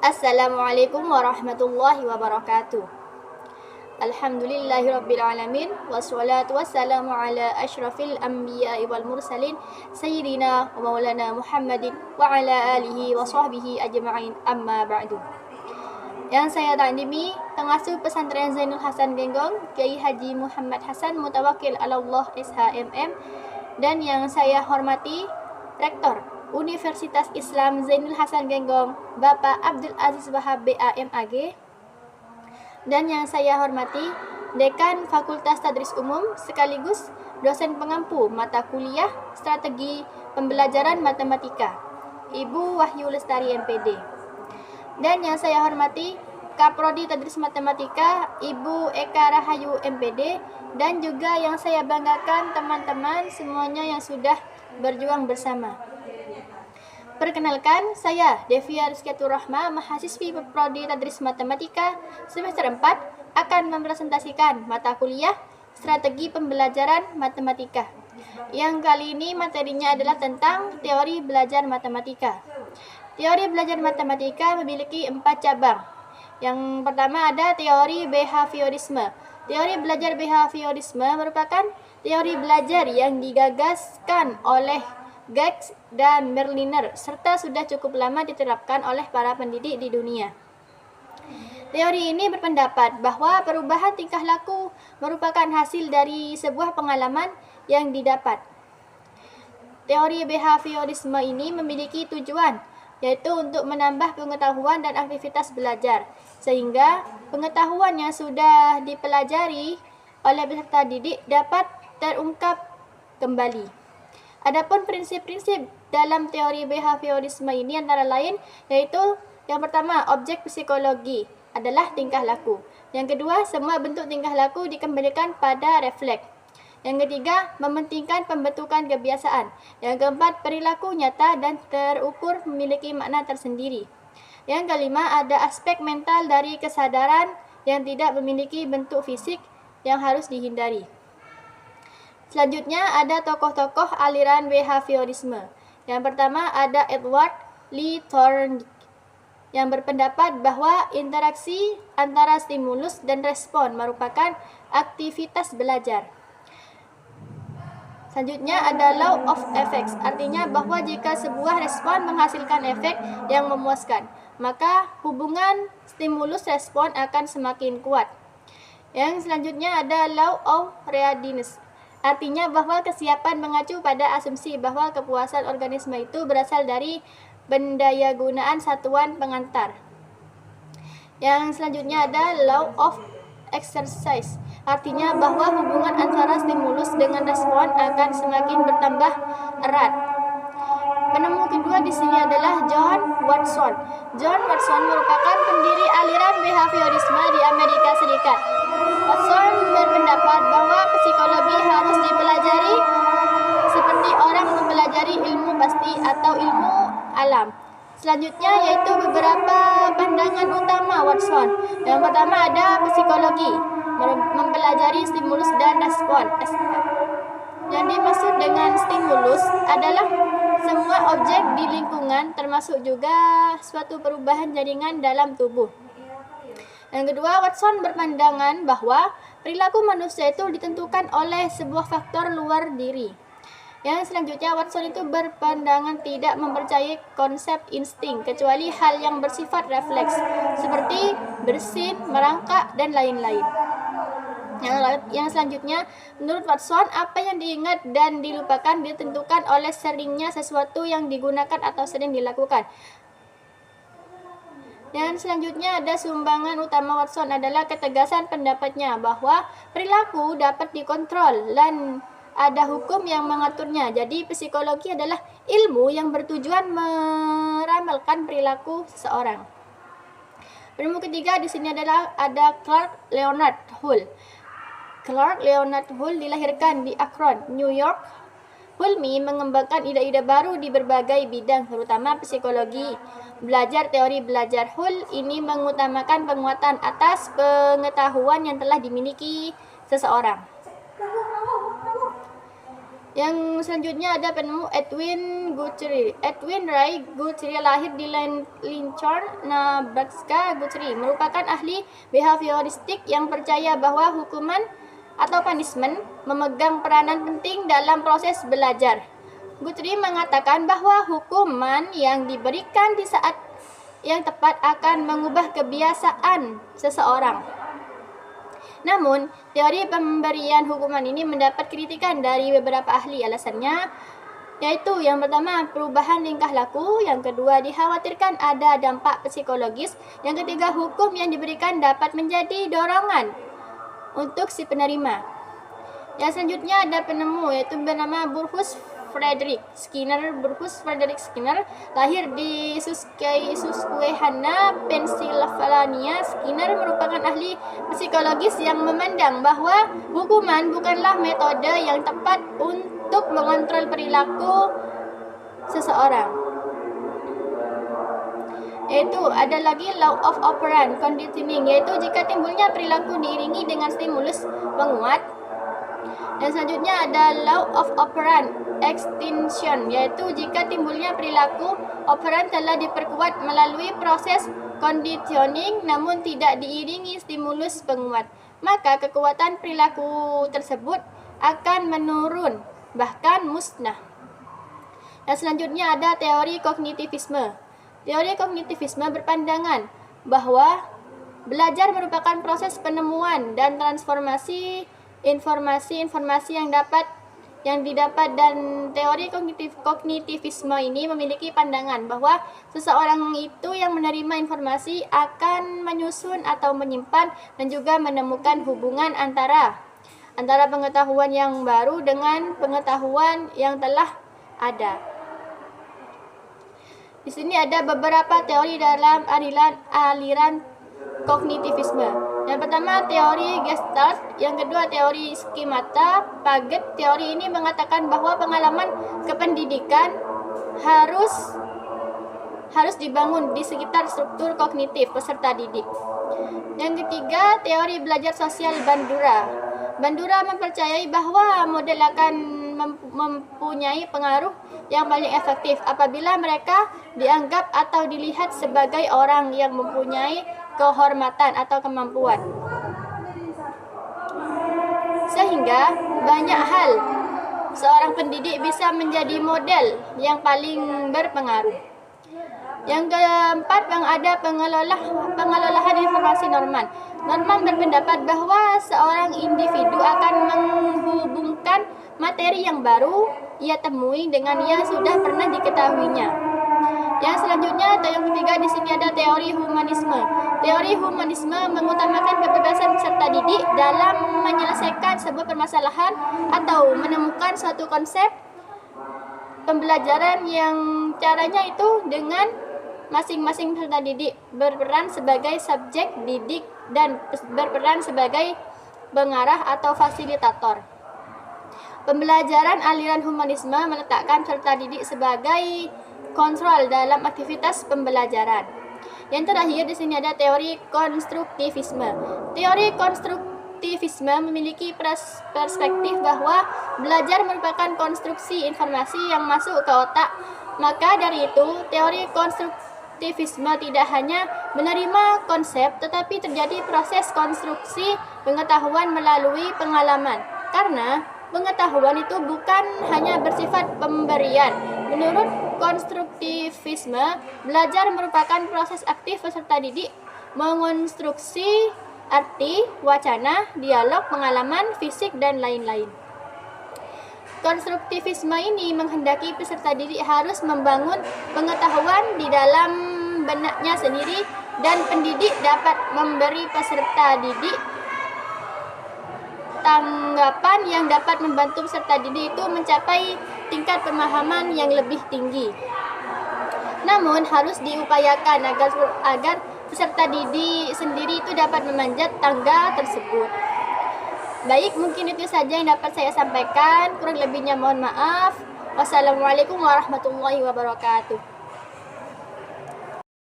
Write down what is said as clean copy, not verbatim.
Assalamualaikum warahmatullahi wabarakatuh. Alhamdulillahirrabbilalamin. Wassalatu wassalamu ala ashrafil anbiya'i wal mursalin Sayyidina wa maulana Muhammadin wa ala alihi wa sahbihi ajma'in, amma ba'du. Yang saya takdimi Pengasuh Pesantren Zainul Hasan Genggong, Kiai Haji Muhammad Hasan Mutawakil Allah SHMM, dan yang saya hormati Rektor Universitas Islam Zainul Hasan Genggong, Bapak Abdul Aziz Wahab BAMAG, dan yang saya hormati Dekan Fakultas Tadris Umum sekaligus dosen pengampu mata kuliah Strategi Pembelajaran Matematika, Ibu Wahyu Lestari MPD, dan yang saya hormati Kaprodi Tadris Matematika, Ibu Eka Rahayu MPD, dan juga yang saya banggakan teman-teman semuanya yang sudah berjuang bersama. Perkenalkan, saya Devia Rizkiatur Rahma, mahasiswi Prodi Tadris Matematika semester 4, akan mempresentasikan mata kuliah Strategi Pembelajaran Matematika. Yang kali ini materinya adalah tentang teori belajar matematika. Teori belajar matematika memiliki 4 cabang. Yang pertama ada teori behaviorisme. Teori belajar behaviorisme merupakan teori belajar yang digagaskan oleh Gex dan Berliner, serta sudah cukup lama diterapkan oleh para pendidik di dunia. Teori ini berpendapat bahwa perubahan tingkah laku merupakan hasil dari sebuah pengalaman yang didapat. Teori behaviorisme ini memiliki tujuan, yaitu untuk menambah pengetahuan dan aktivitas belajar, sehingga pengetahuan yang sudah dipelajari oleh peserta didik dapat terungkap kembali. Adapun prinsip-prinsip dalam teori behaviorisme ini antara lain yaitu yang pertama, objek psikologi adalah tingkah laku. Yang kedua, semua bentuk tingkah laku dikembalikan pada refleks. Yang ketiga, mementingkan pembentukan kebiasaan. Yang keempat, perilaku nyata dan terukur memiliki makna tersendiri. Yang kelima, ada aspek mental dari kesadaran yang tidak memiliki bentuk fisik yang harus dihindari. Selanjutnya ada tokoh-tokoh aliran behaviorisme. Yang pertama ada Edward Lee Thorndike yang berpendapat bahwa interaksi antara stimulus dan respon merupakan aktivitas belajar. Selanjutnya ada Law of Effects, artinya bahwa jika sebuah respon menghasilkan efek yang memuaskan, maka hubungan stimulus-respon akan semakin kuat. Yang selanjutnya ada Law of Readiness, artinya bahwa kesiapan mengacu pada asumsi bahwa kepuasan organisme itu berasal dari pendayagunaan satuan pengantar. Yang selanjutnya ada Law of Exercise, artinya bahwa hubungan antara stimulus dengan respon akan semakin bertambah erat. Penemu kedua di sini adalah John Watson. John Watson merupakan pendiri aliran behaviorisme di Amerika Serikat. Watson berpendapat bahwa psikologi harus dipelajari seperti orang mempelajari ilmu pasti atau ilmu alam. Selanjutnya yaitu beberapa pandangan utama Watson. Yang pertama ada psikologi, mempelajari stimulus dan respon. Yang dimaksud dengan stimulus adalah semua objek di lingkungan, termasuk juga suatu perubahan jaringan dalam tubuh. Yang kedua, Watson berpandangan bahwa perilaku manusia itu ditentukan oleh sebuah faktor luar diri. Yang selanjutnya, Watson itu berpandangan tidak mempercayai konsep insting, kecuali hal yang bersifat refleks, seperti bersin, merangkak, dan lain-lain. Yang selanjutnya, menurut Watson, apa yang diingat dan dilupakan ditentukan oleh seringnya sesuatu yang digunakan atau sering dilakukan. Yang selanjutnya ada sumbangan utama Watson adalah ketegasan pendapatnya bahwa perilaku dapat dikontrol dan ada hukum yang mengaturnya. Jadi psikologi adalah ilmu yang bertujuan meramalkan perilaku seseorang. Penemu ketiga di sini adalah ada Clark Leonard Hull. Clark Leonard Hull dilahirkan di Akron, New York. Hulmi mengembangkan ide-ide baru di berbagai bidang, terutama psikologi. Belajar teori belajar Hull ini mengutamakan penguatan atas pengetahuan yang telah dimiliki seseorang. Yang selanjutnya ada penemu Edwin Guthrie. Edwin Ray Guthrie lahir di Lincoln, Nebraska. Guthrie merupakan ahli behavioristik yang percaya bahwa hukuman atau punishment memegang peranan penting dalam proses belajar. Guthrie mengatakan bahwa hukuman yang diberikan di saat yang tepat akan mengubah kebiasaan seseorang. Namun, teori pemberian hukuman ini mendapat kritikan dari beberapa ahli. Alasannya yaitu yang pertama, perubahan tingkah laku, yang kedua, dikhawatirkan ada dampak psikologis, yang ketiga, hukum yang diberikan dapat menjadi dorongan untuk si penerima. Yang selanjutnya ada penemu yaitu bernama Burrhus Frederick Skinner. Burrhus Frederick Skinner lahir di Susquehanna, Pennsylvania. Skinner merupakan ahli psikologis yang memandang bahwa hukuman bukanlah metode yang tepat untuk mengontrol perilaku seseorang. Yaitu ada lagi law of operant conditioning, yaitu jika timbulnya perilaku diiringi dengan stimulus penguat. Dan selanjutnya ada law of operant extinction, yaitu jika timbulnya perilaku operant telah diperkuat melalui proses conditioning namun tidak diiringi stimulus penguat, maka kekuatan perilaku tersebut akan menurun, bahkan musnah. Dan selanjutnya ada teori kognitivisme. Teori kognitivisme berpandangan bahwa belajar merupakan proses penemuan dan transformasi informasi-informasi yang didapat, dan teori kognitivisme ini memiliki pandangan bahwa seseorang itu yang menerima informasi akan menyusun atau menyimpan dan juga menemukan hubungan antara pengetahuan yang baru dengan pengetahuan yang telah ada. Di sini ada beberapa teori dalam aliran kognitivisme. Yang pertama teori Gestalt, yang kedua teori skemata Paget. Teori ini mengatakan bahwa pengalaman kependidikan harus dibangun di sekitar struktur kognitif peserta didik. Yang ketiga teori belajar sosial Bandura. Bandura mempercayai bahwa model akan mempunyai pengaruh yang paling efektif apabila mereka dianggap atau dilihat sebagai orang yang mempunyai kehormatan atau kemampuan. Sehingga banyak hal seorang pendidik bisa menjadi model yang paling berpengaruh. Yang keempat, ada pengelolaan informasi Norman. Norman berpendapat bahwa seorang individu akan menghubungkan materi yang baru ia temui dengan yang sudah pernah diketahuinya. Yang selanjutnya atau yang ketiga di sini ada teori humanisme. Teori humanisme mengutamakan kebebasan peserta didik dalam menyelesaikan sebuah permasalahan atau menemukan suatu konsep pembelajaran yang caranya itu dengan masing-masing peserta didik berperan sebagai subjek didik dan berperan sebagai pengarah atau fasilitator. Pembelajaran aliran humanisme meletakkan peserta didik sebagai kontrol dalam aktivitas pembelajaran. Yang terakhir di sini ada teori konstruktivisme. Teori konstruktivisme memiliki perspektif bahwa belajar merupakan konstruksi informasi yang masuk ke otak. Maka dari itu, teori konstruktivisme tidak hanya menerima konsep, tetapi terjadi proses konstruksi pengetahuan melalui pengalaman. Karena pengetahuan itu bukan hanya bersifat pemberian. Menurut konstruktivisme, belajar merupakan proses aktif peserta didik mengonstruksi arti, wacana, dialog, pengalaman, fisik, dan lain-lain. Konstruktivisme ini menghendaki peserta didik harus membangun pengetahuan di dalam benaknya sendiri, dan pendidik dapat memberi peserta didik tanggapan yang dapat membantu peserta didik itu mencapai tingkat pemahaman yang lebih tinggi. Namun harus diupayakan agar peserta didik sendiri itu dapat memanjat tangga tersebut. Baik, mungkin itu saja yang dapat saya sampaikan. Kurang lebihnya mohon maaf. Wassalamualaikum warahmatullahi wabarakatuh.